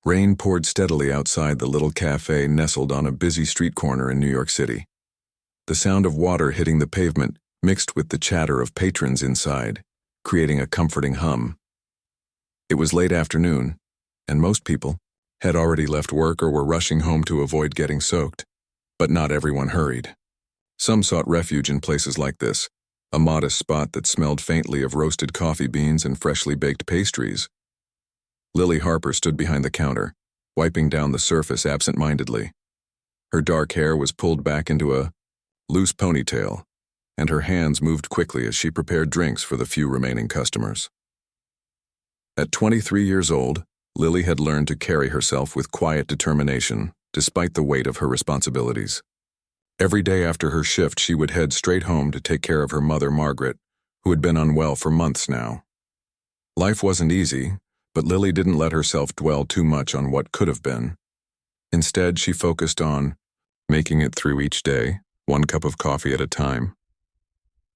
Rain poured steadily outside the little cafe nestled on a busy street corner in New York City. The sound of water hitting the pavement mixed with the chatter of patrons inside, creating a comforting hum. It was late afternoon, and most people had already left work or were rushing home to avoid getting soaked. But not everyone hurried. Some sought refuge in places like this, a modest spot that smelled faintly of roasted coffee beans and freshly baked pastries. Lily Harper stood behind the counter, wiping down the surface absent-mindedly. Her dark hair was pulled back into a loose ponytail, and her hands moved quickly as she prepared drinks for the few remaining customers. At 23 years old, Lily had learned to carry herself with quiet determination, despite the weight of her responsibilities. Every day after her shift, she would head straight home to take care of her mother, Margaret, who had been unwell for months now. Life wasn't easy, but Lily didn't let herself dwell too much on what could have been. Instead, she focused on making it through each day, one cup of coffee at a time.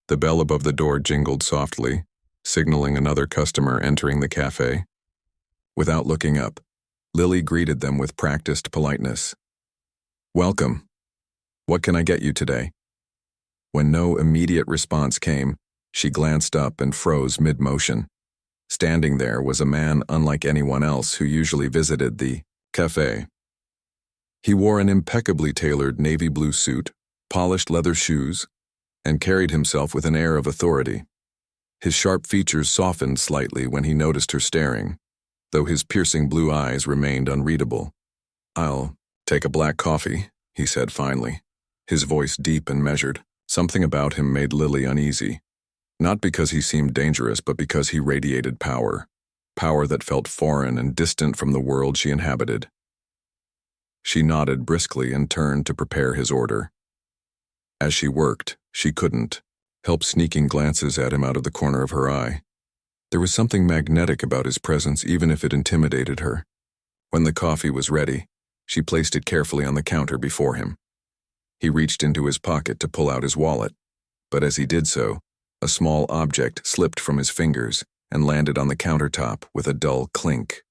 The bell above the door jingled softly, signaling another customer entering the cafe. Without looking up, Lily greeted them with practiced politeness. "Welcome. What can I get you today?" When no immediate response came, she glanced up and froze mid-motion. Standing there was a man unlike anyone else who usually visited the cafe. He wore an impeccably tailored navy blue suit, polished leather shoes, and carried himself with an air of authority. His sharp features softened slightly when he noticed her staring, though his piercing blue eyes remained unreadable. "I'll take a black coffee," he said finally, his voice deep and measured. Something about him made Lily uneasy. Not because he seemed dangerous, but because he radiated power. Power that felt foreign and distant from the world she inhabited. She nodded briskly and turned to prepare his order. As she worked, she couldn't help sneaking glances at him out of the corner of her eye. There was something magnetic about his presence, even if it intimidated her. When the coffee was ready, she placed it carefully on the counter before him. He reached into his pocket to pull out his wallet, but as he did so, a small object slipped from his fingers and landed on the countertop with a dull clink.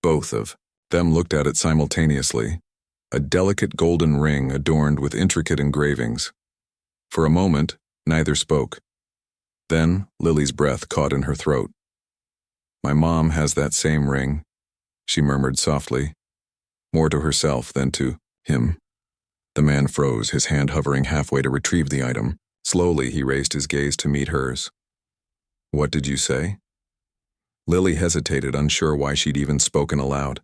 Both of them looked at it simultaneously, a delicate golden ring adorned with intricate engravings. For a moment, neither spoke. Then, Lily's breath caught in her throat. "My mom has that same ring," she murmured softly, more to herself than to him. The man froze, his hand hovering halfway to retrieve the item. Slowly, he raised his gaze to meet hers. "What did you say?" Lily hesitated, unsure why she'd even spoken aloud.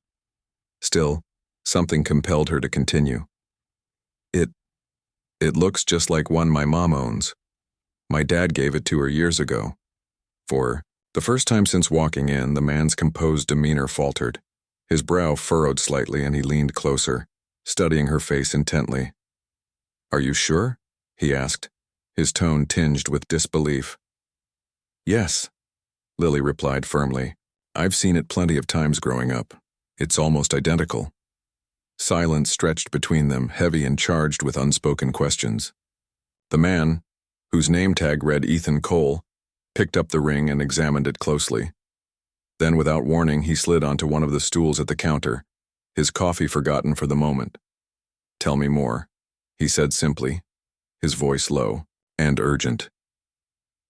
Still, something compelled her to continue. It looks just like one my mom owns. My dad gave it to her years ago." For the first time since walking in, the man's composed demeanor faltered. His brow furrowed slightly and he leaned closer, studying her face intently. "Are you sure?" he asked, his tone tinged with disbelief. "Yes," Lily replied firmly. "I've seen it plenty of times growing up. It's almost identical." Silence stretched between them, heavy and charged with unspoken questions. The man, whose name tag read Ethan Cole, picked up the ring and examined it closely. Then, without warning, he slid onto one of the stools at the counter, his coffee forgotten for the moment. "Tell me more," he said simply, his voice low and urgent.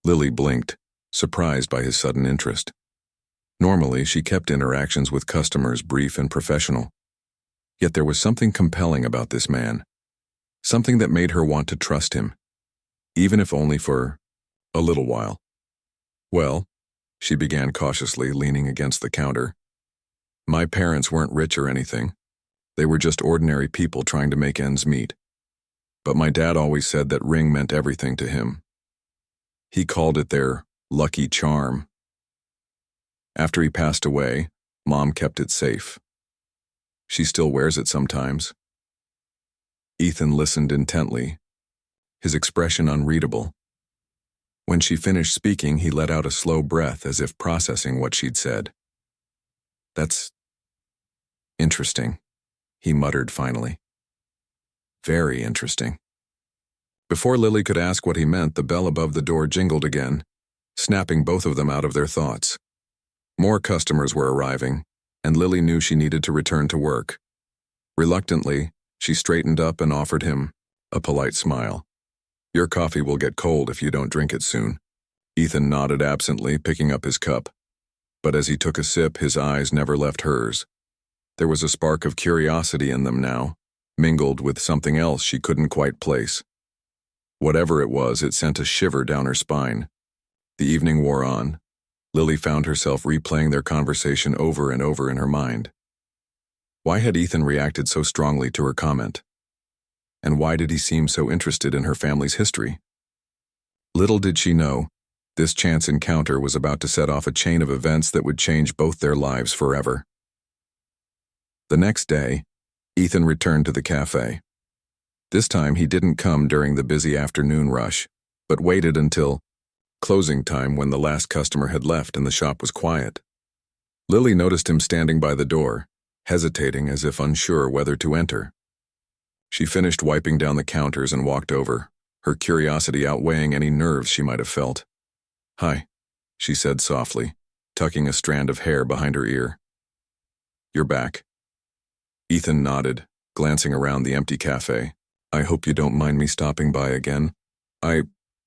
Lily blinked, surprised by his sudden interest. Normally, she kept interactions with customers brief and professional. Yet there was something compelling about this man, something that made her want to trust him, even if only for a little while. "Well," she began cautiously, leaning against the counter, "my parents weren't rich or anything. They were just ordinary people trying to make ends meet. But my dad always said that ring meant everything to him. He called it their lucky charm. After he passed away, Mom kept it safe. She still wears it sometimes." Ethan listened intently, his expression unreadable. When she finished speaking, he let out a slow breath as if processing what she'd said. "That's interesting," he muttered finally. "Very interesting." Before Lily could ask what he meant, the bell above the door jingled again, snapping both of them out of their thoughts. More customers were arriving, and Lily knew she needed to return to work. Reluctantly, she straightened up and offered him a polite smile. "Your coffee will get cold if you don't drink it soon." Ethan nodded absently, picking up his cup. But as he took a sip, his eyes never left hers. There was a spark of curiosity in them now, mingled with something else she couldn't quite place. Whatever it was, it sent a shiver down her spine. The evening wore on. Lily found herself replaying their conversation over and over in her mind. Why had Ethan reacted so strongly to her comment? And why did he seem so interested in her family's history? Little did she know, this chance encounter was about to set off a chain of events that would change both their lives forever. The next day, Ethan returned to the cafe. This time he didn't come during the busy afternoon rush, but waited until closing time when the last customer had left and the shop was quiet. Lily noticed him standing by the door, hesitating as if unsure whether to enter. She finished wiping down the counters and walked over, her curiosity outweighing any nerves she might have felt. "Hi," she said softly, tucking a strand of hair behind her ear. "You're back." Ethan nodded, glancing around the empty cafe. "I hope you don't mind me stopping by again. I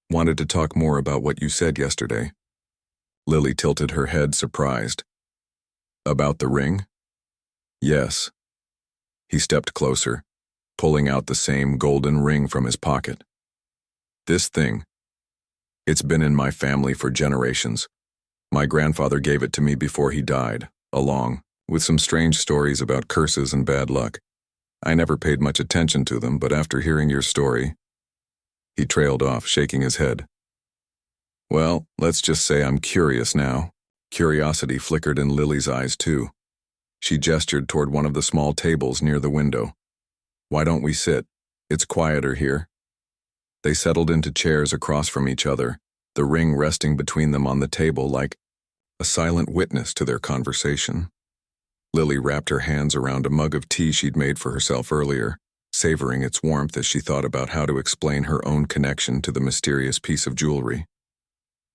wanted to talk more about what you said yesterday." Lily tilted her head, surprised. "About the ring?" "Yes." He stepped closer, pulling out the same golden ring from his pocket. "This thing, it's been in my family for generations. My grandfather gave it to me before he died, along with some strange stories about curses and bad luck. I never paid much attention to them, but after hearing your story..." He trailed off, shaking his head. "Well, let's just say I'm curious now." Curiosity flickered in Lily's eyes too. She gestured toward one of the small tables near the window. "Why don't we sit? It's quieter here." They settled into chairs across from each other, the ring resting between them on the table like a silent witness to their conversation. Lily wrapped her hands around a mug of tea she'd made for herself earlier, savoring its warmth as she thought about how to explain her own connection to the mysterious piece of jewelry.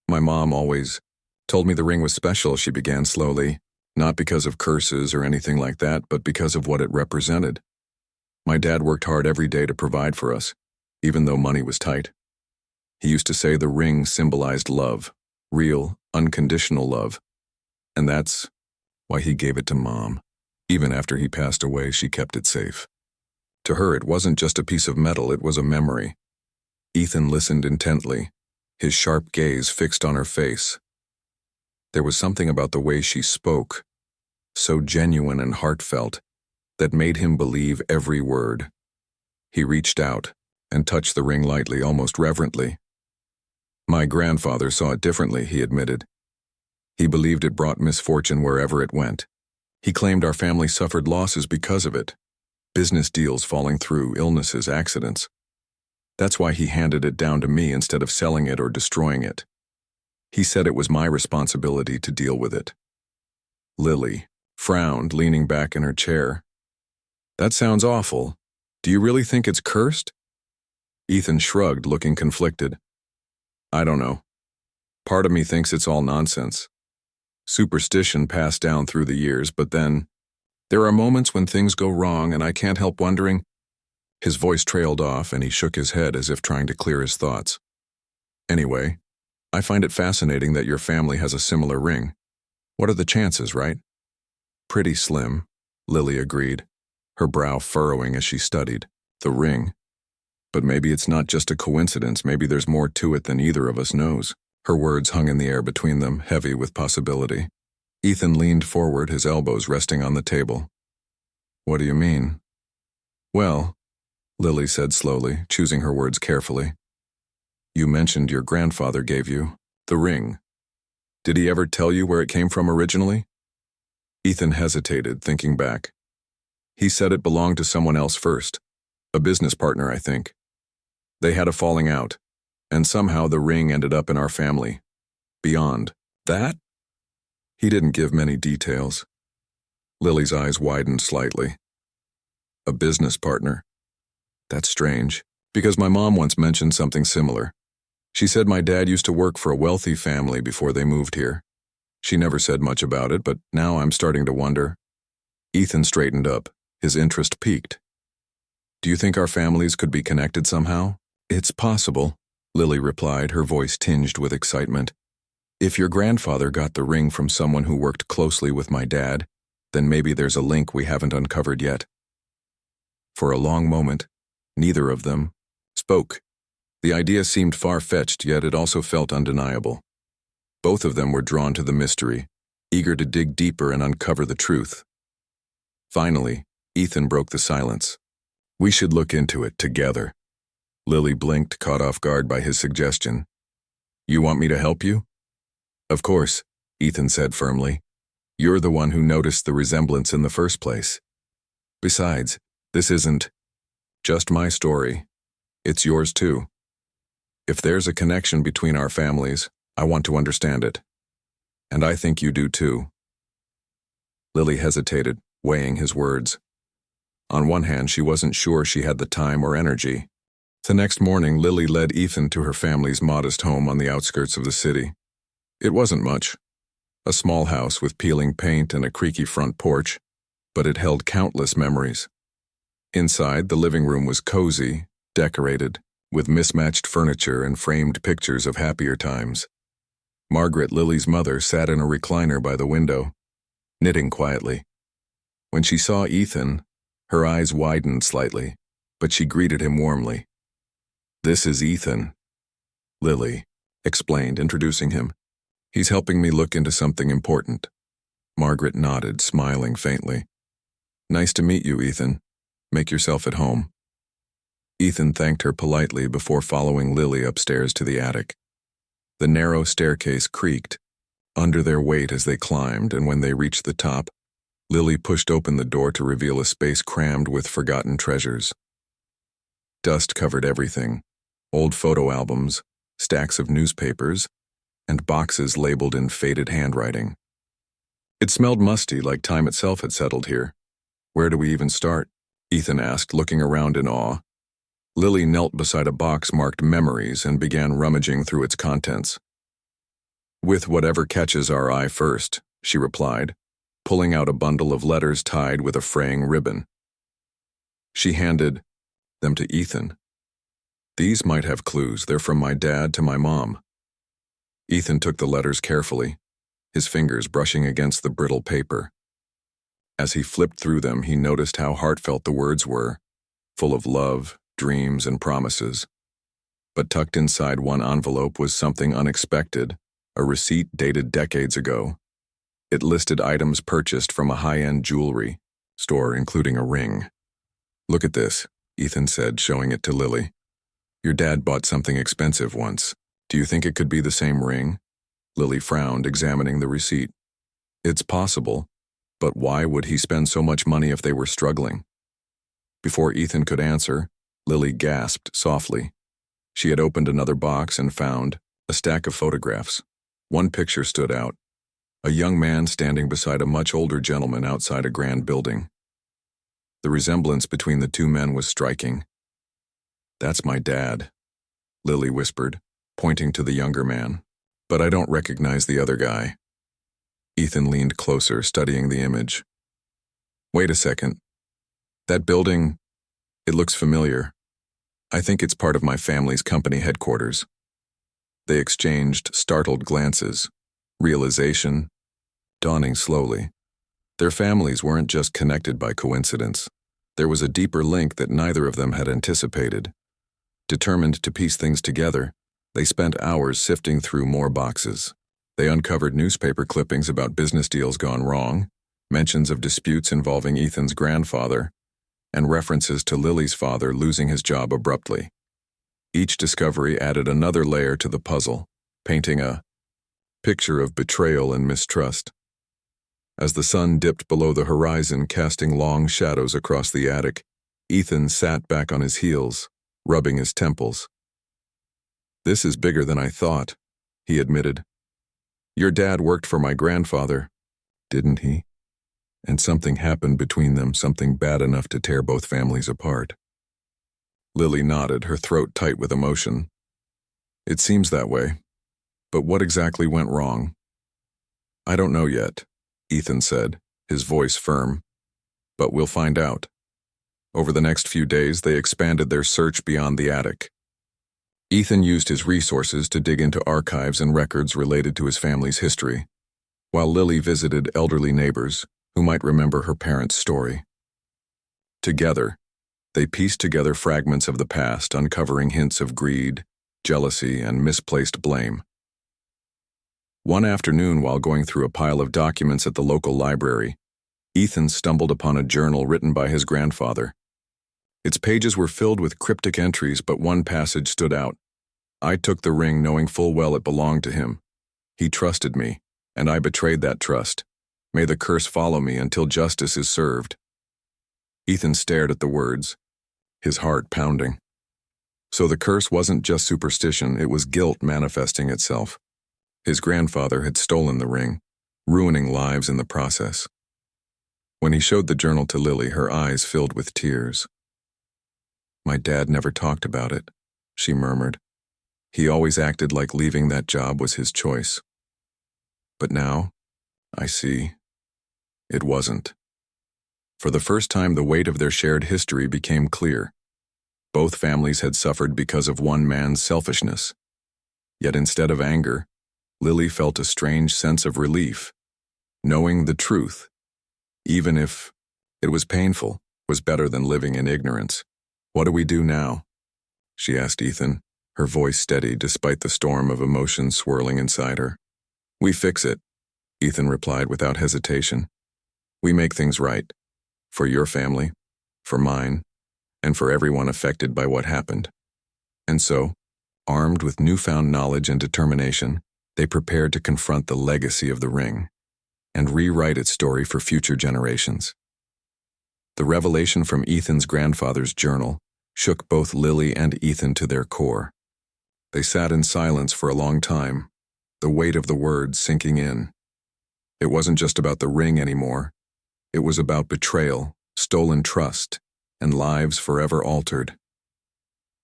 "My mom always told me the ring was special," she began slowly, "not because of curses or anything like that, but because of what it represented. My dad worked hard every day to provide for us, even though money was tight. He used to say the ring symbolized love, real, unconditional love, and that's why he gave it to Mom. Even after he passed away, she kept it safe. To her, it wasn't just a piece of metal, it was a memory." Ethan listened intently, his sharp gaze fixed on her face. There was something about the way she spoke, so genuine and heartfelt, that made him believe every word. He reached out and touched the ring lightly, almost reverently. "My grandfather saw it differently," he admitted. "He believed it brought misfortune wherever it went. He claimed our family suffered losses because of it. Business deals falling through, illnesses, accidents. That's why he handed it down to me instead of selling it or destroying it. He said it was my responsibility to deal with it." Lily frowned, leaning back in her chair. "That sounds awful. Do you really think it's cursed?" Ethan shrugged, looking conflicted. "I don't know. Part of me thinks it's all nonsense. Superstition passed down through the years, but then there are moments when things go wrong and I can't help wondering..." His voice trailed off and he shook his head as if trying to clear his thoughts. "Anyway, I find it fascinating that your family has a similar ring. What are the chances, right?" "Pretty slim," Lily agreed, her brow furrowing as she studied the ring. "But maybe it's not just a coincidence, maybe there's more to it than either of us knows." Her words hung in the air between them, heavy with possibility. Ethan leaned forward, his elbows resting on the table. "What do you mean?" "Well," Lily said slowly, choosing her words carefully. "You mentioned your grandfather gave you the ring. Did he ever tell you where it came from originally?" Ethan hesitated, thinking back. "He said it belonged to someone else first. A business partner, I think. They had a falling out, and somehow the ring ended up in our family. Beyond that, he didn't give many details." Lily's eyes widened slightly. "A business partner? That's strange, because my mom once mentioned something similar. She said my dad used to work for a wealthy family before they moved here. She never said much about it, but now I'm starting to wonder, Ethan straightened up, his interest piqued. Do you think our families could be connected somehow? It's possible, Lily replied, her voice tinged with excitement. If your grandfather got the ring from someone who worked closely with my dad, then maybe there's a link we haven't uncovered yet. For a long moment, neither of them spoke. The idea seemed far-fetched, yet it also felt undeniable. Both of them were drawn to the mystery, eager to dig deeper and uncover the truth. Finally, Ethan broke the silence. We should look into it together. Lily blinked, caught off guard by his suggestion. You want me to help you? Of course, Ethan said firmly. You're the one who noticed the resemblance in the first place. Besides, this isn't just my story. It's yours too. If there's a connection between our families, I want to understand it. And I think you do too. Lily hesitated, weighing his words. On one hand, she wasn't sure she had the time or energy. The next morning, Lily led Ethan to her family's modest home on the outskirts of the city. It wasn't much. A small house with peeling paint and a creaky front porch, but it held countless memories. Inside, the living room was cozy, decorated, with mismatched furniture and framed pictures of happier times. Margaret, Lily's mother, sat in a recliner by the window, knitting quietly. When she saw Ethan, her eyes widened slightly, but she greeted him warmly. This is Ethan, Lily explained, introducing him. He's helping me look into something important. Margaret nodded, smiling faintly. Nice to meet you, Ethan. Make yourself at home. Ethan thanked her politely before following Lily upstairs to the attic. The narrow staircase creaked under their weight as they climbed, and when they reached the top, Lily pushed open the door to reveal a space crammed with forgotten treasures. Dust covered everything: old photo albums, stacks of newspapers, and boxes labeled in faded handwriting. It smelled musty, like time itself had settled here. Where do we even start? Ethan asked, looking around in awe. Lily knelt beside a box marked Memories and began rummaging through its contents. With whatever catches our eye first, she replied, pulling out a bundle of letters tied with a fraying ribbon. She handed them to Ethan. These might have clues. They're from my dad to my mom. Ethan took the letters carefully, his fingers brushing against the brittle paper. As he flipped through them, he noticed how heartfelt the words were, full of love, dreams, and promises. But tucked inside one envelope was something unexpected, a receipt dated decades ago. It listed items purchased from a high-end jewelry store, including a ring. Look at this, Ethan said, showing it to Lily. Your dad bought something expensive once. Do you think it could be the same ring? Lily frowned, examining the receipt. It's possible, but why would he spend so much money if they were struggling? Before Ethan could answer, Lily gasped softly. She had opened another box and found a stack of photographs. One picture stood out: a young man standing beside a much older gentleman outside a grand building. The resemblance between the two men was striking. That's my dad, Lily whispered, pointing to the younger man. But I don't recognize the other guy. Ethan leaned closer, studying the image. Wait a second. That building, it looks familiar. I think it's part of my family's company headquarters. They exchanged startled glances, realization dawning slowly. Their families weren't just connected by coincidence. There was a deeper link that neither of them had anticipated. Determined to piece things together, they spent hours sifting through more boxes. They uncovered newspaper clippings about business deals gone wrong, mentions of disputes involving Ethan's grandfather, and references to Lily's father losing his job abruptly. Each discovery added another layer to the puzzle, painting a picture of betrayal and mistrust. As the sun dipped below the horizon, casting long shadows across the attic, Ethan sat back on his heels, rubbing his temples. This is bigger than I thought, he admitted. Your dad worked for my grandfather, didn't he? And something happened between them, something bad enough to tear both families apart. Lily nodded, her throat tight with emotion. It seems that way. But what exactly went wrong? I don't know yet, Ethan said, his voice firm. But we'll find out. Over the next few days, they expanded their search beyond the attic. Ethan used his resources to dig into archives and records related to his family's history, while Lily visited elderly neighbors who might remember her parents' story. Together, they pieced together fragments of the past, uncovering hints of greed, jealousy, and misplaced blame. One afternoon, while going through a pile of documents at the local library, Ethan stumbled upon a journal written by his grandfather. Its pages were filled with cryptic entries, but one passage stood out. "I took the ring knowing full well it belonged to him. He trusted me, and I betrayed that trust. May the curse follow me until justice is served." Ethan stared at the words, his heart pounding. So the curse wasn't just superstition, it was guilt manifesting itself. His grandfather had stolen the ring, ruining lives in the process. When he showed the journal to Lily, her eyes filled with tears. "My dad never talked about it," she murmured. "He always acted like leaving that job was his choice. But now, I see, it wasn't." For the first time, the weight of their shared history became clear. Both families had suffered because of one man's selfishness. Yet instead of anger, Lily felt a strange sense of relief. Knowing the truth, even if it was painful, was better than living in ignorance. "What do we do now?" she asked Ethan, her voice steady despite the storm of emotion swirling inside her. "We fix it," Ethan replied without hesitation. "We make things right. For your family, for mine, and for everyone affected by what happened." And so, armed with newfound knowledge and determination, they prepared to confront the legacy of the ring and rewrite its story for future generations. The revelation from Ethan's grandfather's journal shook both Lily and Ethan to their core. They sat in silence for a long time, the weight of the words sinking in. It wasn't just about the ring anymore. It was about betrayal, stolen trust, and lives forever altered.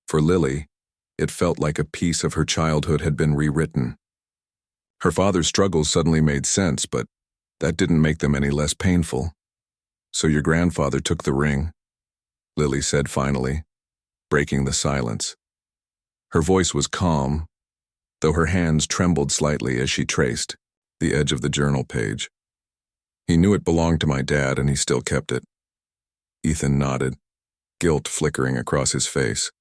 For Lily, it felt like a piece of her childhood had been rewritten. Her father's struggles suddenly made sense, but that didn't make them any less painful. "So your grandfather took the ring," Lily said finally, breaking the silence. Her voice was calm, though her hands trembled slightly as she traced the edge of the journal page. "He knew it belonged to my dad, and he still kept it." Ethan nodded, guilt flickering across his face.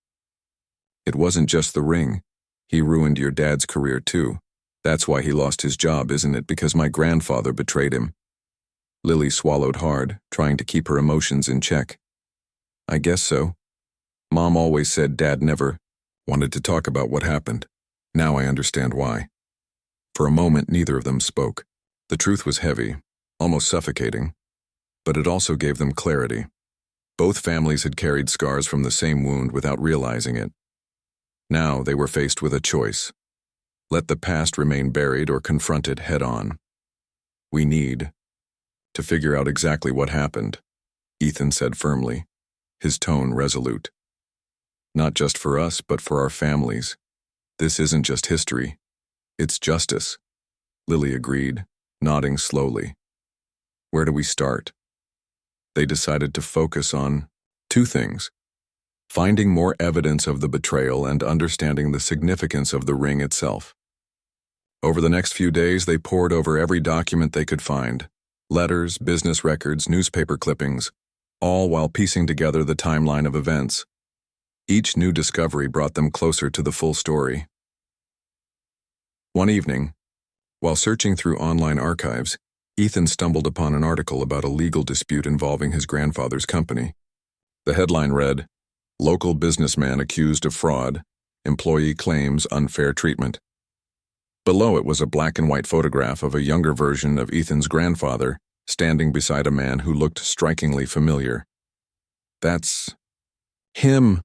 "It wasn't just the ring. He ruined your dad's career too. That's why he lost his job, isn't it? Because my grandfather betrayed him." Lily swallowed hard, trying to keep her emotions in check. "I guess so. Mom always said Dad never wanted to talk about what happened. Now I understand why." For a moment, neither of them spoke. The truth was heavy, almost suffocating, but it also gave them clarity. Both families had carried scars from the same wound without realizing it. Now they were faced with a choice. Let the past remain buried or confront it head-on. "We need to figure out exactly what happened," Ethan said firmly, his tone resolute. "Not just for us, but for our families. This isn't just history. It's justice," Lily agreed, nodding slowly. "Where do we start?" They decided to focus on two things: finding more evidence of the betrayal and understanding the significance of the ring itself. Over the next few days, they pored over every document they could find: letters, business records, newspaper clippings, all while piecing together the timeline of events. Each new discovery brought them closer to the full story. One evening, while searching through online archives, Ethan stumbled upon an article about a legal dispute involving his grandfather's company. The headline read, "Local businessman accused of fraud, employee claims unfair treatment." Below it was a black and white photograph of a younger version of Ethan's grandfather standing beside a man who looked strikingly familiar. "That's him,"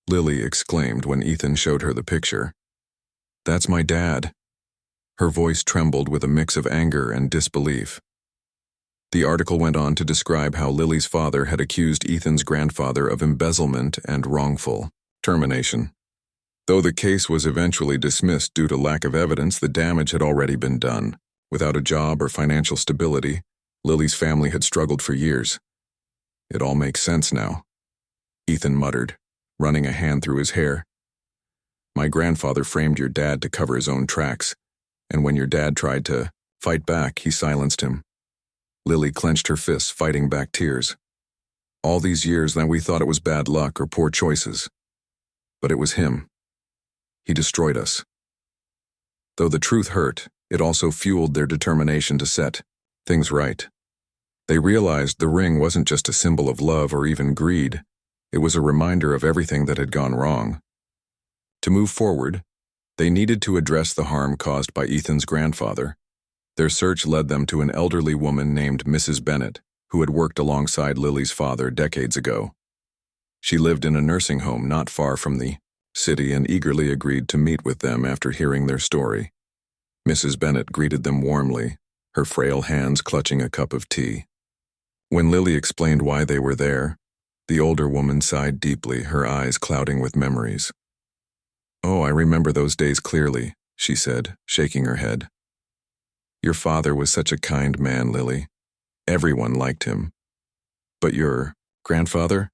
Lily exclaimed when Ethan showed her the picture. "That's my dad." Her voice trembled with a mix of anger and disbelief. The article went on to describe how Lily's father had accused Ethan's grandfather of embezzlement and wrongful termination. Though the case was eventually dismissed due to lack of evidence, the damage had already been done. Without a job or financial stability, Lily's family had struggled for years. It all makes sense now, Ethan muttered, running a hand through his hair. My grandfather framed your dad to cover his own tracks, and when your dad tried to fight back, he silenced him. Lily clenched her fists, fighting back tears. All these years now we thought it was bad luck or poor choices. But it was him. He destroyed us. Though the truth hurt, it also fueled their determination to set things right. They realized the ring wasn't just a symbol of love or even greed. It was a reminder of everything that had gone wrong. To move forward, they needed to address the harm caused by Ethan's grandfather. Their search led them to an elderly woman named Mrs. Bennett, who had worked alongside Lily's father decades ago. She lived in a nursing home not far from the city and eagerly agreed to meet with them after hearing their story. Mrs. Bennett greeted them warmly, her frail hands clutching a cup of tea. When Lily explained why they were there, the older woman sighed deeply, her eyes clouding with memories. Oh, I remember those days clearly, she said, shaking her head. Your father was such a kind man, Lily. Everyone liked him. But your grandfather?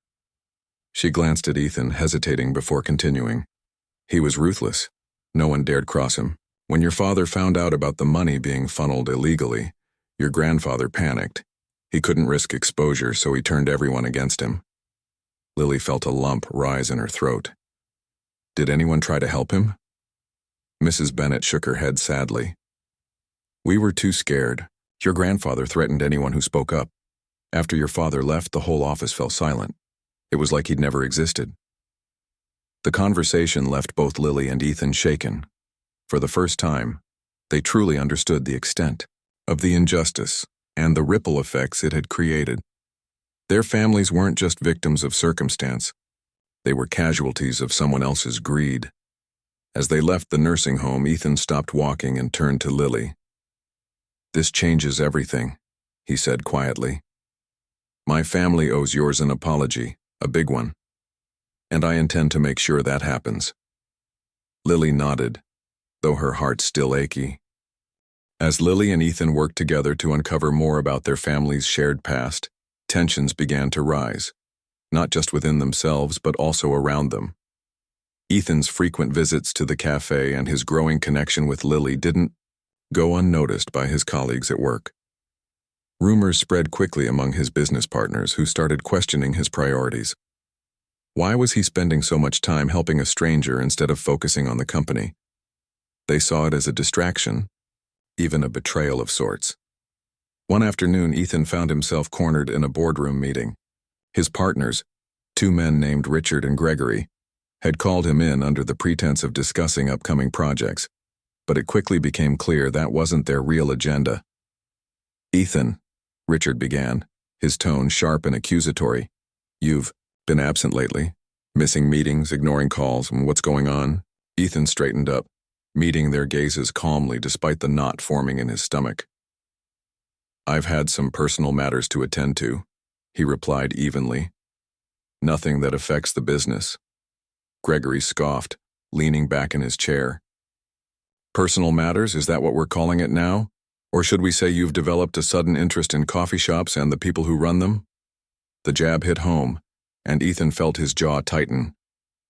She glanced at Ethan, hesitating before continuing. He was ruthless. No one dared cross him. When your father found out about the money being funneled illegally, your grandfather panicked. He couldn't risk exposure, so he turned everyone against him. Lily felt a lump rise in her throat. Did anyone try to help him? Mrs. Bennett shook her head sadly. We were too scared. Your grandfather threatened anyone who spoke up. After your father left, the whole office fell silent. It was like he'd never existed. The conversation left both Lily and Ethan shaken. For the first time, they truly understood the extent of the injustice and the ripple effects it had created. Their families weren't just victims of circumstance. They were casualties of someone else's greed. As they left the nursing home, Ethan stopped walking and turned to Lily. This changes everything, he said quietly. My family owes yours an apology, a big one. And I intend to make sure that happens. Lily nodded, though her heart still achy. As Lily and Ethan worked together to uncover more about their family's shared past, tensions began to rise, not just within themselves but also around them. Ethan's frequent visits to the cafe and his growing connection with Lily didn't go unnoticed by his colleagues at work. Rumors spread quickly among his business partners who started questioning his priorities. Why was he spending so much time helping a stranger instead of focusing on the company? They saw it as a distraction, even a betrayal of sorts. One afternoon, Ethan found himself cornered in a boardroom meeting. His partners, two men named Richard and Gregory, had called him in under the pretense of discussing upcoming projects, but it quickly became clear that wasn't their real agenda. Ethan, Richard began, his tone sharp and accusatory. You've been absent lately, missing meetings, ignoring calls, and what's going on? Ethan straightened up, meeting their gazes calmly despite the knot forming in his stomach. I've had some personal matters to attend to, he replied evenly. Nothing that affects the business. Gregory scoffed, leaning back in his chair. Personal matters, is that what we're calling it now? Or should we say you've developed a sudden interest in coffee shops and the people who run them? The jab hit home, and Ethan felt his jaw tighten.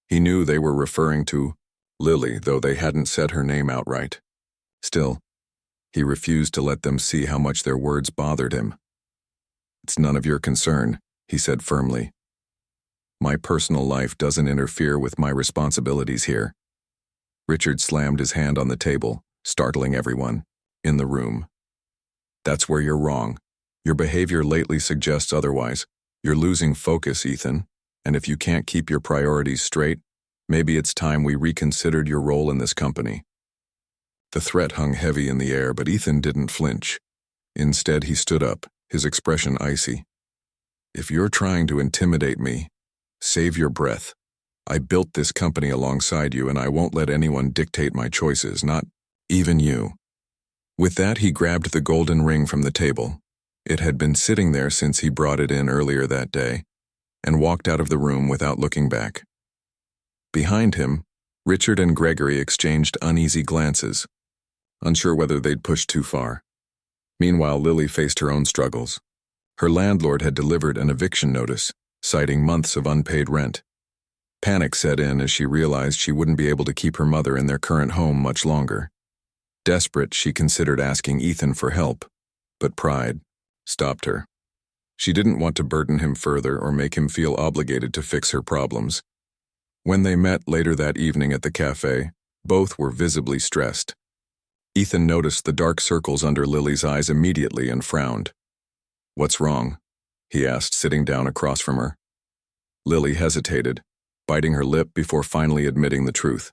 He knew they were referring to Lily, though they hadn't said her name outright. Still, he refused to let them see how much their words bothered him. It's none of your concern, he said firmly. My personal life doesn't interfere with my responsibilities here. Richard slammed his hand on the table, startling everyone in the room. That's where you're wrong. Your behavior lately suggests otherwise. You're losing focus, Ethan, and if you can't keep your priorities straight, maybe it's time we reconsidered your role in this company. The threat hung heavy in the air, but Ethan didn't flinch. Instead, he stood up, his expression icy. If you're trying to intimidate me, save your breath. I built this company alongside you, and I won't let anyone dictate my choices, not even you. With that, he grabbed the golden ring from the table. It had been sitting there since he brought it in earlier that day, and walked out of the room without looking back. Behind him, Richard and Gregory exchanged uneasy glances, unsure whether they'd pushed too far. Meanwhile, Lily faced her own struggles. Her landlord had delivered an eviction notice, citing months of unpaid rent. Panic set in as she realized she wouldn't be able to keep her mother in their current home much longer. Desperate, she considered asking Ethan for help, but pride stopped her. She didn't want to burden him further or make him feel obligated to fix her problems. When they met later that evening at the cafe, both were visibly stressed. Ethan noticed the dark circles under Lily's eyes immediately and frowned. "What's wrong?" he asked, sitting down across from her. Lily hesitated, biting her lip before finally admitting the truth.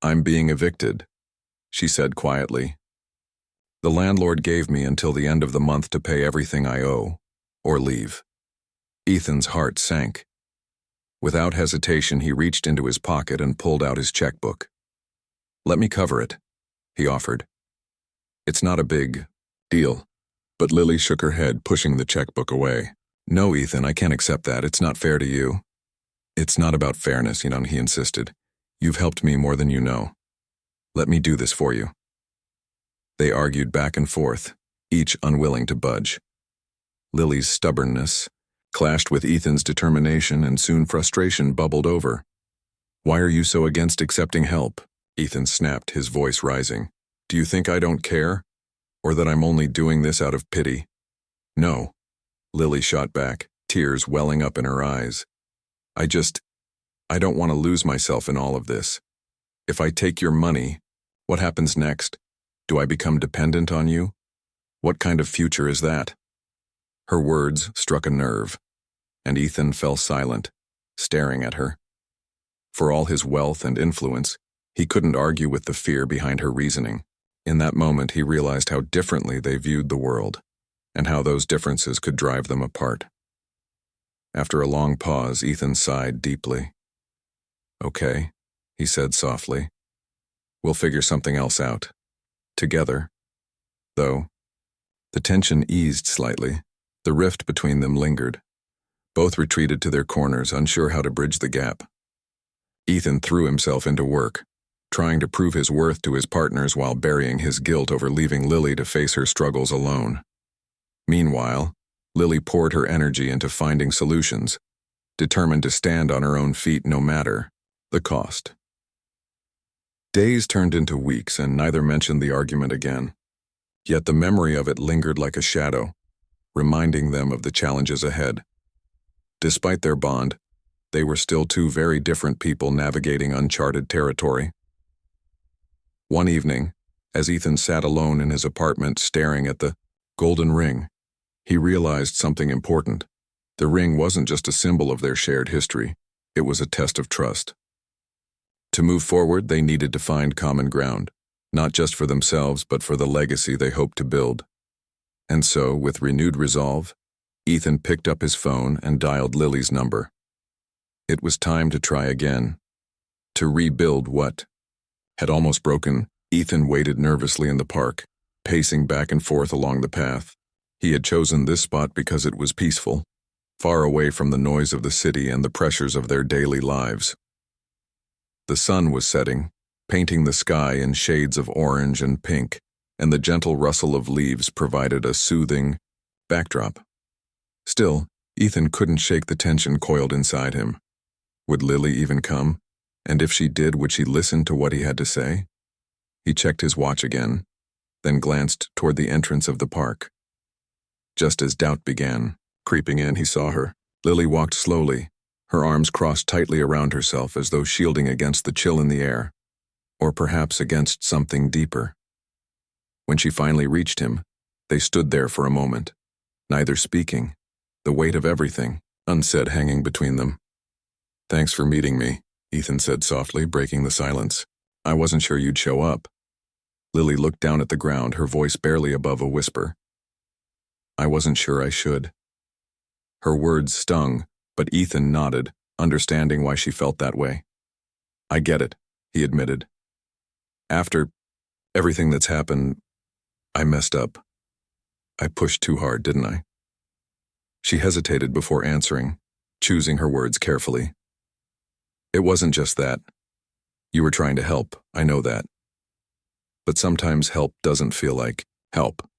"I'm being evicted," she said quietly. "The landlord gave me until the end of the month to pay everything I owe, or leave." Ethan's heart sank. Without hesitation, he reached into his pocket and pulled out his checkbook. "Let me cover it," he offered. "It's not a big deal." But Lily shook her head, pushing the checkbook away. "No, Ethan, I can't accept that. It's not fair to you." "It's not about fairness, he insisted. "You've helped me more than you know. Let me do this for you." They argued back and forth, each unwilling to budge. Lily's stubbornness clashed with Ethan's determination, and soon frustration bubbled over. "Why are you so against accepting help?" Ethan snapped, his voice rising. "Do you think I don't care? Or that I'm only doing this out of pity?" "No," Lily shot back, tears welling up in her eyes. I don't want to lose myself in all of this. If I take your money, what happens next? Do I become dependent on you? What kind of future is that?" Her words struck a nerve, and Ethan fell silent, staring at her. For all his wealth and influence, he couldn't argue with the fear behind her reasoning. In that moment, he realized how differently they viewed the world, and how those differences could drive them apart. After a long pause, Ethan sighed deeply. "Okay," he said softly. "We'll figure something else out. Together." Though the tension eased slightly, the rift between them lingered. Both retreated to their corners, unsure how to bridge the gap. Ethan threw himself into work, trying to prove his worth to his partners while burying his guilt over leaving Lily to face her struggles alone. Meanwhile, Lily poured her energy into finding solutions, determined to stand on her own feet no matter the cost. Days turned into weeks, and neither mentioned the argument again. Yet the memory of it lingered like a shadow, reminding them of the challenges ahead. Despite their bond, they were still two very different people navigating uncharted territory. One evening, as Ethan sat alone in his apartment staring at the golden ring, he realized something important. The ring wasn't just a symbol of their shared history, it was a test of trust. To move forward, they needed to find common ground, not just for themselves but for the legacy they hoped to build. And so, with renewed resolve, Ethan picked up his phone and dialed Lily's number. It was time to try again. To rebuild what had almost broken. Ethan waited nervously in the park, pacing back and forth along the path. He had chosen this spot because it was peaceful, far away from the noise of the city and the pressures of their daily lives. The sun was setting, painting the sky in shades of orange and pink, and the gentle rustle of leaves provided a soothing backdrop. Still, Ethan couldn't shake the tension coiled inside him. Would Lily even come? And if she did, would she listen to what he had to say? He checked his watch again, then glanced toward the entrance of the park. Just as doubt began creeping in, he saw her. Lily walked slowly, her arms crossed tightly around herself as though shielding against the chill in the air, or perhaps against something deeper. When she finally reached him, they stood there for a moment, neither speaking, the weight of everything, unsaid, hanging between them. "Thanks for meeting me," Ethan said softly, breaking the silence. "I wasn't sure you'd show up." Lily looked down at the ground, her voice barely above a whisper. "I wasn't sure I should." Her words stung, but Ethan nodded, understanding why she felt that way. "I get it," he admitted. "After everything that's happened, I messed up. I pushed too hard, didn't I?" She hesitated before answering, choosing her words carefully. "It wasn't just that. You were trying to help, I know that. But sometimes help doesn't feel like help.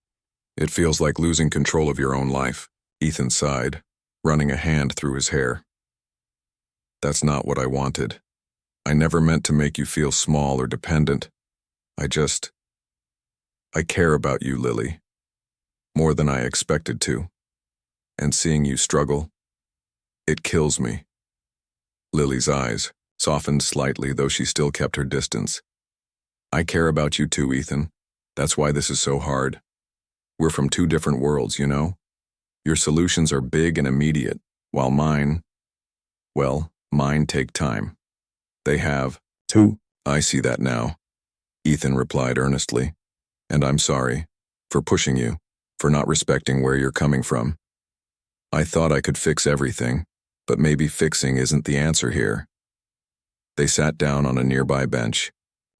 It feels like losing control of your own life." Ethan sighed, running a hand through his hair. That's not what I wanted. I never meant to make you feel small or dependent. I care about you, Lily, more than I expected to. And seeing you struggle, it kills me. Lily's eyes softened slightly, though she still kept her distance. I care about you too, Ethan. That's why this is so hard. We're from two different worlds, you know? Your solutions are big and immediate, while mine take time. They have, too. I see that now, Ethan replied earnestly. And I'm sorry for pushing you, for not respecting where you're coming from. I thought I could fix everything, but maybe fixing isn't the answer here. They sat down on a nearby bench,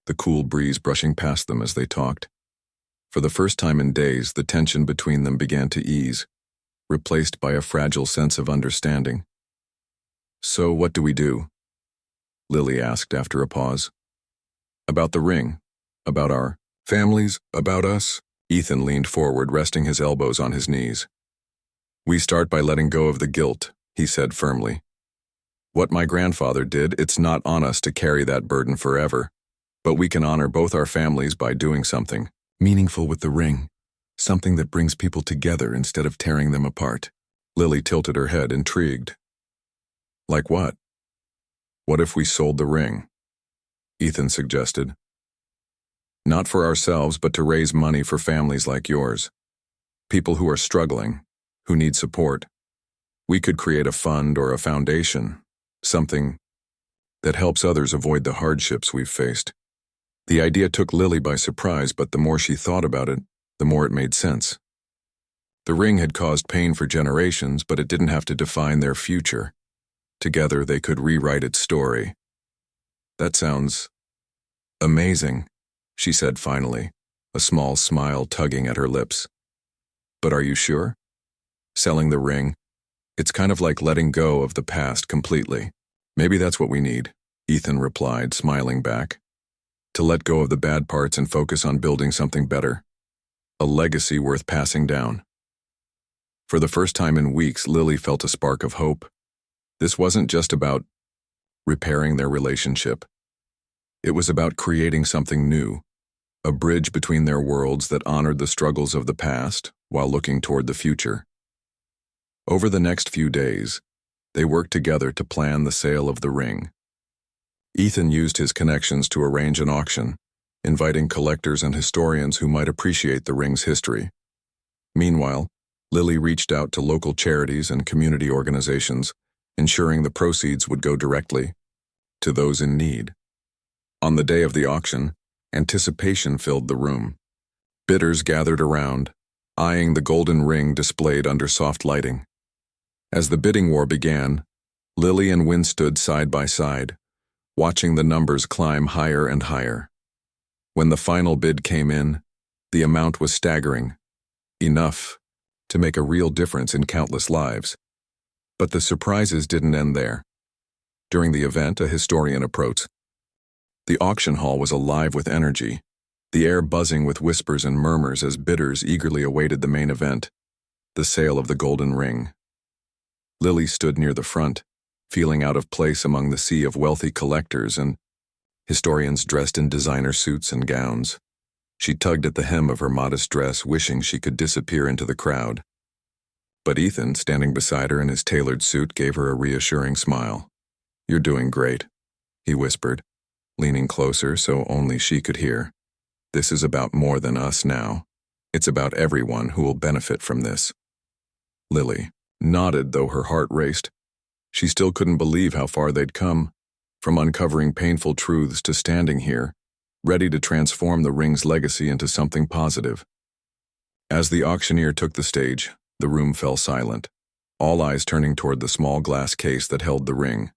the cool breeze brushing past them as they talked. For the first time in days, the tension between them began to ease, replaced by a fragile sense of understanding. So what do we do? Lily asked after a pause. About the ring, about our families, about us? Ethan leaned forward, resting his elbows on his knees. We start by letting go of the guilt, he said firmly. What my grandfather did, it's not on us to carry that burden forever, but we can honor both our families by doing something meaningful with the ring, something that brings people together instead of tearing them apart. Lily tilted her head, intrigued. Like what? What if we sold the ring? Ethan suggested. Not for ourselves, but to raise money for families like yours. People who are struggling, who need support. We could create a fund or a foundation, something that helps others avoid the hardships we've faced. The idea took Lily by surprise, but the more she thought about it, the more it made sense. The ring had caused pain for generations, but it didn't have to define their future. Together, they could rewrite its story. That sounds amazing, she said finally, a small smile tugging at her lips. But are you sure? Selling the ring, it's kind of like letting go of the past completely. Maybe that's what we need, Ethan replied, smiling back. To let go of the bad parts and focus on building something better. A legacy worth passing down. For the first time in weeks, Lily felt a spark of hope. This wasn't just about repairing their relationship. It was about creating something new, a bridge between their worlds that honored the struggles of the past while looking toward the future. Over the next few days, they worked together to plan the sale of the ring. Ethan used his connections to arrange an auction, inviting collectors and historians who might appreciate the ring's history. Meanwhile, Lily reached out to local charities and community organizations, ensuring the proceeds would go directly to those in need. On the day of the auction, anticipation filled the room. Bidders gathered around, eyeing the golden ring displayed under soft lighting. As the bidding war began, Lily and Wynne stood side by side, watching the numbers climb higher and higher. When the final bid came in, the amount was staggering, enough to make a real difference in countless lives. But the surprises didn't end there. During the event, a historian approached. The auction hall was alive with energy, the air buzzing with whispers and murmurs as bidders eagerly awaited the main event, the sale of the golden ring. Lily stood near the front, feeling out of place among the sea of wealthy collectors and historians dressed in designer suits and gowns. She tugged at the hem of her modest dress, wishing she could disappear into the crowd. But Ethan, standing beside her in his tailored suit, gave her a reassuring smile. "You're doing great," he whispered, leaning closer so only she could hear. "This is about more than us now. It's about everyone who will benefit from this." Lily nodded, though her heart raced. She still couldn't believe how far they'd come, from uncovering painful truths to standing here, ready to transform the ring's legacy into something positive. As the auctioneer took the stage, the room fell silent, all eyes turning toward the small glass case that held the ring.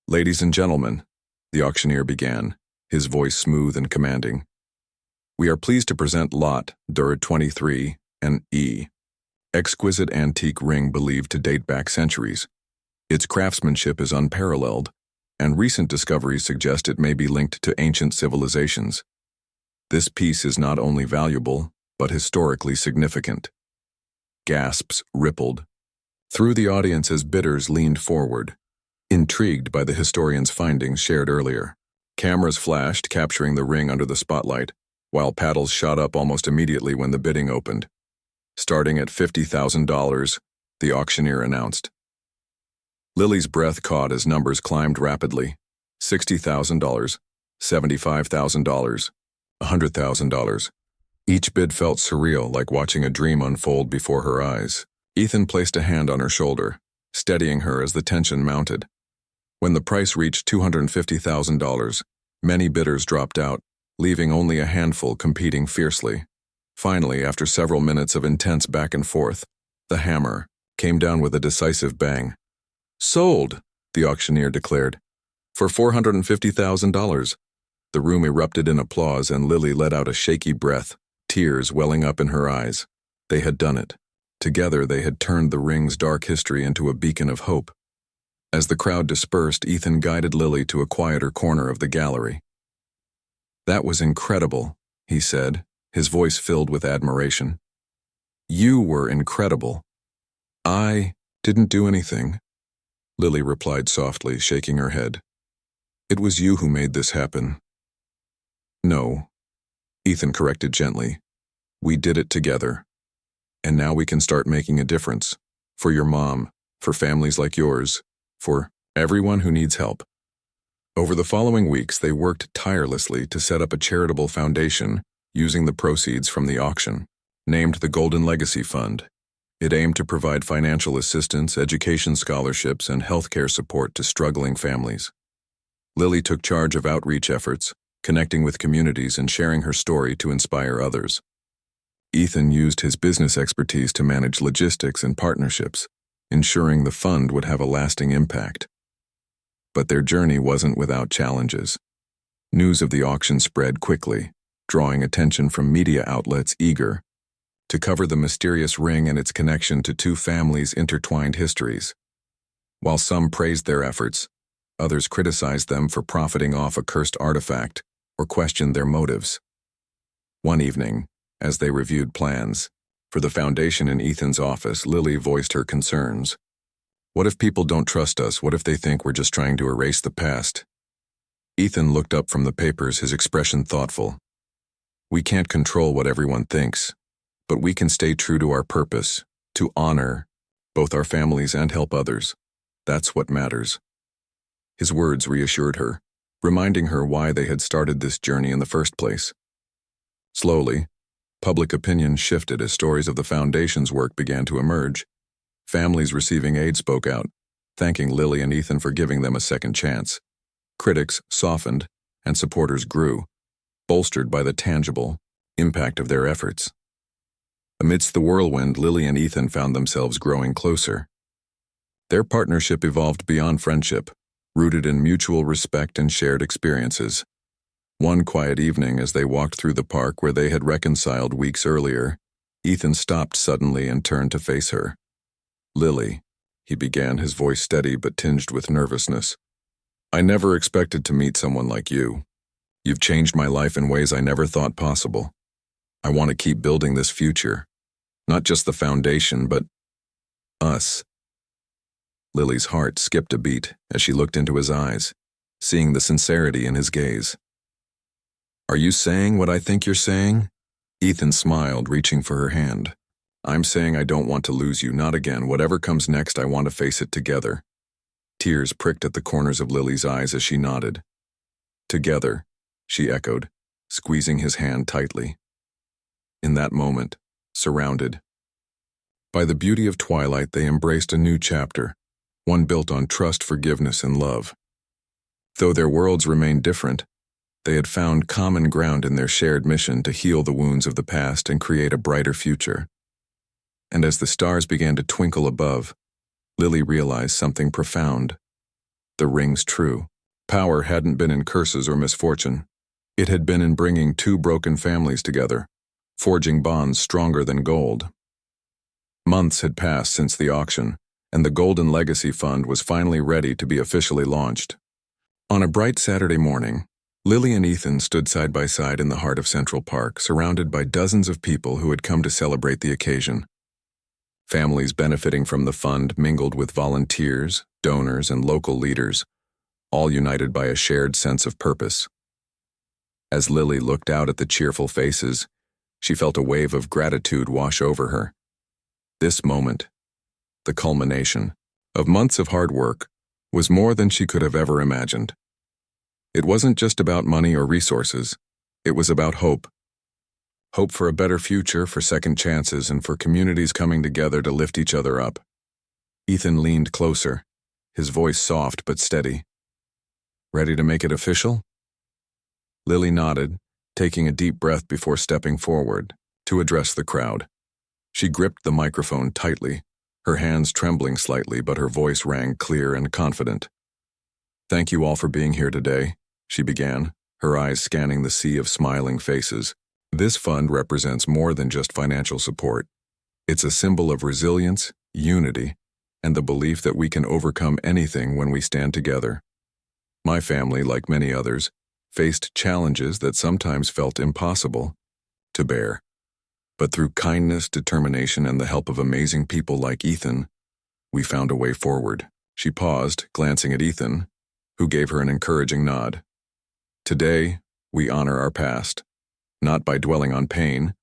"Ladies and gentlemen," the auctioneer began, his voice smooth and commanding, "we are pleased to present Lot Dur 23 and E, exquisite antique ring believed to date back centuries. Its craftsmanship is unparalleled, and recent discoveries suggest it may be linked to ancient civilizations. This piece is not only valuable, but historically significant." Gasps rippled through the audience as bidders leaned forward, intrigued by the historian's findings shared earlier. Cameras flashed, capturing the ring under the spotlight, while paddles shot up almost immediately when the bidding opened. Starting at $50,000, the auctioneer announced. Lily's breath caught as numbers climbed rapidly. $60,000, $75,000, $100,000. Each bid felt surreal, like watching a dream unfold before her eyes. Ethan placed a hand on her shoulder, steadying her as the tension mounted. When the price reached $250,000, many bidders dropped out, leaving only a handful competing fiercely. Finally, after several minutes of intense back and forth, the hammer came down with a decisive bang. "Sold," the auctioneer declared, "for $450,000. The room erupted in applause and Lily let out a shaky breath, tears welling up in her eyes. They had done it. Together they had turned the ring's dark history into a beacon of hope. As the crowd dispersed, Ethan guided Lily to a quieter corner of the gallery. "That was incredible," he said, his voice filled with admiration. "You were incredible." "I didn't do anything," Lily replied softly, shaking her head. "It was you who made this happen." "No," Ethan corrected gently. "We did it together. And now we can start making a difference. For your mom, for families like yours, for everyone who needs help." Over the following weeks, they worked tirelessly to set up a charitable foundation using the proceeds from the auction, named the Golden Legacy Fund. It aimed to provide financial assistance, education scholarships, and healthcare support to struggling families. Lily took charge of outreach efforts, connecting with communities and sharing her story to inspire others. Ethan used his business expertise to manage logistics and partnerships, ensuring the fund would have a lasting impact. But their journey wasn't without challenges. News of the auction spread quickly, drawing attention from media outlets eager to cover the mysterious ring and its connection to two families' intertwined histories. While some praised their efforts, others criticized them for profiting off a cursed artifact or questioned their motives. One evening, as they reviewed plans for the foundation in Ethan's office, Lily voiced her concerns. "What if people don't trust us? What if they think we're just trying to erase the past?" Ethan looked up from the papers, his expression thoughtful. "We can't control what everyone thinks, but we can stay true to our purpose, to honor both our families and help others. That's what matters." His words reassured her, reminding her why they had started this journey in the first place. Slowly, public opinion shifted as stories of the foundation's work began to emerge. Families receiving aid spoke out, thanking Lily and Ethan for giving them a second chance. Critics softened, and supporters grew, bolstered by the tangible impact of their efforts. Amidst the whirlwind, Lily and Ethan found themselves growing closer. Their partnership evolved beyond friendship, rooted in mutual respect and shared experiences. One quiet evening, as they walked through the park where they had reconciled weeks earlier, Ethan stopped suddenly and turned to face her. "Lily," he began, his voice steady but tinged with nervousness. "I never expected to meet someone like you. You've changed my life in ways I never thought possible. I want to keep building this future. Not just the foundation, but us." Lily's heart skipped a beat as she looked into his eyes, seeing the sincerity in his gaze. "Are you saying what I think you're saying?" Ethan smiled, reaching for her hand. "I'm saying I don't want to lose you, not again. Whatever comes next, I want to face it together." Tears pricked at the corners of Lily's eyes as she nodded. "Together," she echoed, squeezing his hand tightly. In that moment, surrounded by the beauty of twilight, they embraced a new chapter, one built on trust, forgiveness, and love. Though their worlds remained different, they had found common ground in their shared mission to heal the wounds of the past and create a brighter future. And as the stars began to twinkle above, Lily realized something profound. The ring's true power hadn't been in curses or misfortune. It had been in bringing two broken families together, forging bonds stronger than gold. Months had passed since the auction, and the Golden Legacy Fund was finally ready to be officially launched. On a bright Saturday morning, Lily and Ethan stood side by side in the heart of Central Park, surrounded by dozens of people who had come to celebrate the occasion. Families benefiting from the fund mingled with volunteers, donors, and local leaders, all united by a shared sense of purpose. As Lily looked out at the cheerful faces, she felt a wave of gratitude wash over her. This moment, the culmination of months of hard work, was more than she could have ever imagined. It wasn't just about money or resources. It was about hope. Hope for a better future, for second chances, and for communities coming together to lift each other up. Ethan leaned closer, his voice soft but steady. Ready to make it official? Lily nodded, taking a deep breath before stepping forward to address the crowd. She gripped the microphone tightly, her hands trembling slightly, but her voice rang clear and confident. "Thank you all for being here today," she began, her eyes scanning the sea of smiling faces. "This fund represents more than just financial support. It's a symbol of resilience, unity, and the belief that we can overcome anything when we stand together. My family, like many others, faced challenges that sometimes felt impossible to bear. But through kindness, determination, and the help of amazing people like Ethan, we found a way forward." She paused, glancing at Ethan, who gave her an encouraging nod. "Today, we honor our past, not by dwelling on pain,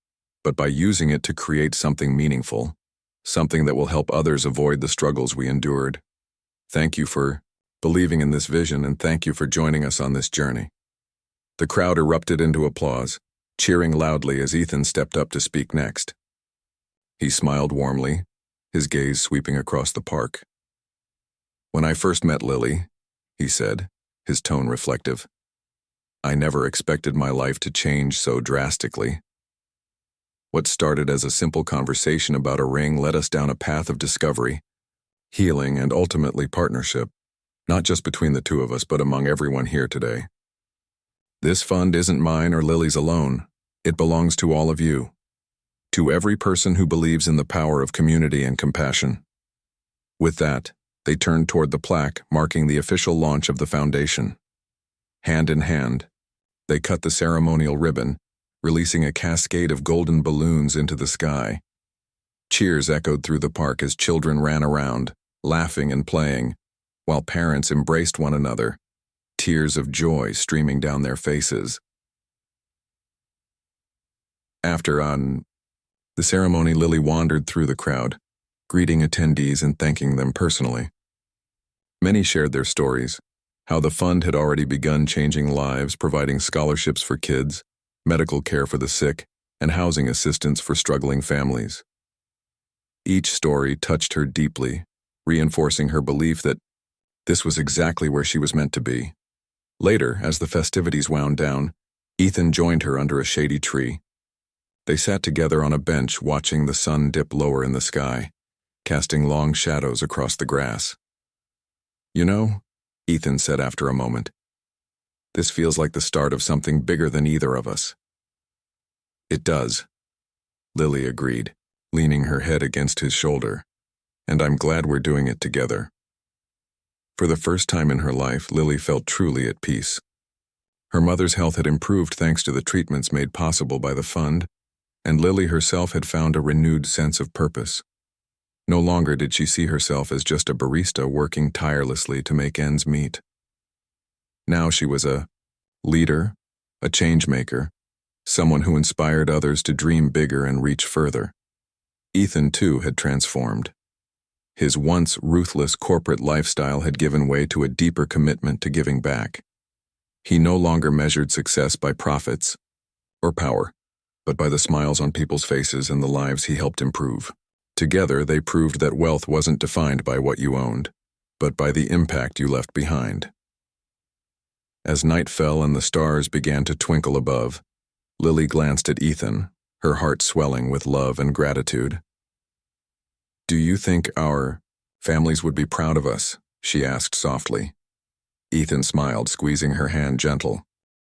but by using it to create something meaningful, something that will help others avoid the struggles we endured. Thank you for believing in this vision, and thank you for joining us on this journey." The crowd erupted into applause, cheering loudly as Ethan stepped up to speak next. He smiled warmly, his gaze sweeping across the park. "When I first met Lily," he said, his tone reflective, "I never expected my life to change so drastically. What started as a simple conversation about a ring led us down a path of discovery, healing, and ultimately partnership, not just between the two of us, but among everyone here today. This fund isn't mine or Lily's alone. It belongs to all of you, to every person who believes in the power of community and compassion." With that, they turned toward the plaque marking the official launch of the foundation. Hand in hand, they cut the ceremonial ribbon, releasing a cascade of golden balloons into the sky. Cheers echoed through the park as children ran around, laughing and playing, while parents embraced one another, tears of joy streaming down their faces. After the ceremony, Lily wandered through the crowd, greeting attendees and thanking them personally. Many shared their stories, how the fund had already begun changing lives, providing scholarships for kids, medical care for the sick, and housing assistance for struggling families. Each story touched her deeply, reinforcing her belief that this was exactly where she was meant to be. Later, as the festivities wound down, Ethan joined her under a shady tree. They sat together on a bench watching the sun dip lower in the sky, casting long shadows across the grass. "You know," Ethan said after a moment, "this feels like the start of something bigger than either of us." "It does," Lily agreed, leaning her head against his shoulder, "and I'm glad we're doing it together." For the first time in her life, Lily felt truly at peace. Her mother's health had improved thanks to the treatments made possible by the fund, and Lily herself had found a renewed sense of purpose. No longer did she see herself as just a barista working tirelessly to make ends meet. Now she was a leader, a change-maker, someone who inspired others to dream bigger and reach further. Ethan, too, had transformed. His once ruthless corporate lifestyle had given way to a deeper commitment to giving back. He no longer measured success by profits or power, but by the smiles on people's faces and the lives he helped improve. Together, they proved that wealth wasn't defined by what you owned, but by the impact you left behind. As night fell and the stars began to twinkle above, Lily glanced at Ethan, her heart swelling with love and gratitude. "Do you think our families would be proud of us?" she asked softly. Ethan smiled, squeezing her hand gentle.